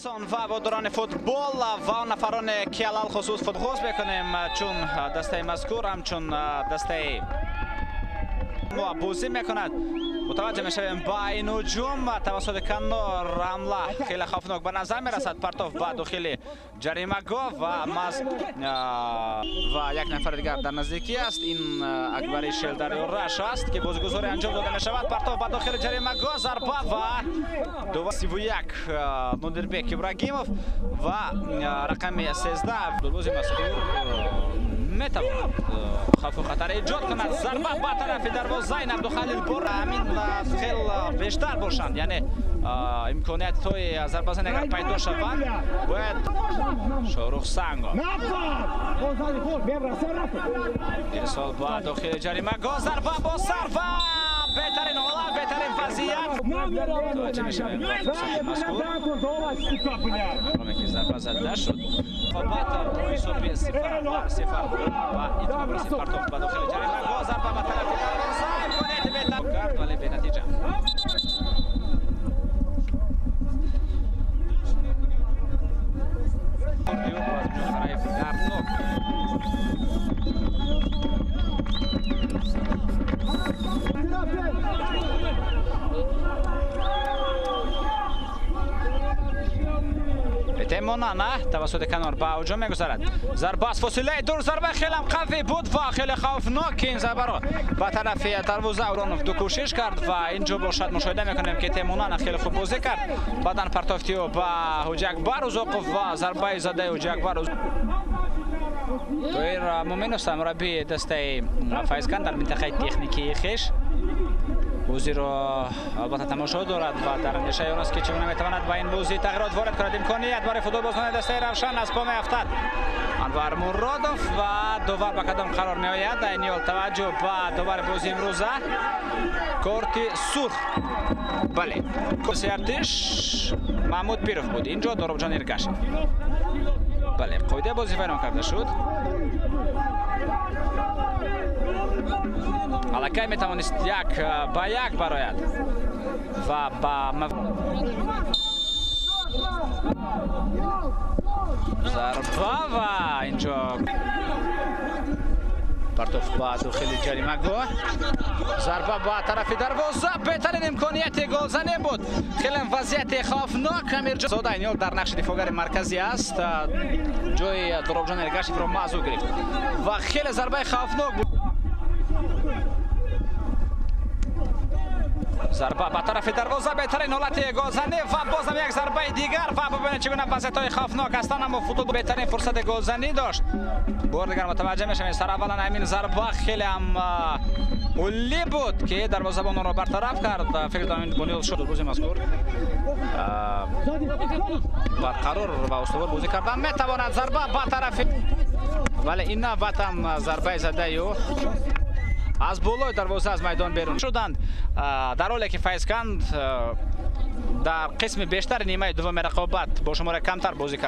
و با دوران فوتبال و نفران کلال خصوص فوتبال میکنیم چون دسته مذکور همچون دسته بازی میکند. متوجه میشویم با این هجوم توسط کنار حمله خیلی خوفناک به نظر میرسد. پرتاف به داخل جریمه گاه و ماز و یک نفر دیگر در نزدیکی است. این اکبری شلدری رش است که بازیگذاری انجام داده میشود. پرتاف به داخل جریمه گاه ضربه و 31 نودربک ابراهیموف و رقم 13 بازی مذکور میتواند خوف و خطر ایجاد کند. ضربه به طرف دروازه عبدالخلیل بر همین خیلی بیشتر باشند، یعنی امکانیت توی ضربه زنی اگر پیدا شوند باید شاروخ سنگا ارسال با داخل جریمه گاه ضربه با سر و بهترین حالت بهترین وضعیت توجه میشویم مذکور رقمی که ضربه زده شد فقط روی حساب 0-0 و اتمام رسید پرتاف به داخل جریمه گاه ضربه به طرف دروازه امکانیت بهتر کرد ولی به نتیجه. تیمونا نه توسط کنار به هجوم میگذرد. ضربه از فاصله دور ضربه خیلی قوی بود و خیلی خوفناک این ضربه را به طرف دروازه اورانوف دو کوشش کرد و اینجا باشد مشاهده میکنیم که تیمونا خیلی خوب بازی کرد. بعداً پرتافتیو به حجی اکبر اوزاقوف و ضربه زده حجی اکبر تویر مومنوس مربی دسته فایزکان در منطقه تکنیکی خویش بازی را البته تماشا دارد و در اندیشه آن است که چگونه میتواند با این بازی تغییرات وارد کند. امکانیت برای فوتبال بازیکن دسته روشن از پا میافتد انور مرادوف و دوور به قدم قرار می آید. در این حال توجه به دوور بازی امروزه کارت سرخ بله ارتش محمود پیروف بود. اینجا داروجان ارگشی بله قاعده بازی فینال کرده شد. علکی میتوانست یک با یک براید و با ضربه و اینجا پرتاف با داخل جریمه گاه ضربه با طرف دروازه بهترین امکانیت گلزنی بود. خیلی وضعیت خوفناک امیرجان زاده این در نقش دفاعگر مرکزی است جای دروغجان ارگشی رو موضوع گرفت و خیلی ضربه خوفناک بود. ضربه به طرف دروازه بهترین حالت گلزنی و بازم یک ضربه دیگر و ببینید چگونه وضعیت‌های خوفناک هستند اما فوتبال بهترین فرصت گلزنی داشت. بار دیگر متوجه میشیم سر اولا همین ضربه خیلی هم عالی بود که دروازه‌بان را برطرف کرد. فکر کنم بنیاد شد بازی مذکور برقرار و استوار بازی کردن میتواند ضربه به طرف ولی این نوبت هم ضربه زده یو از بالای دروازه از میدان بیرون شدند در حالی که فایزکان در قسم بیشتر نیمه دوم رقابت با شماره کمتر بازی کرد.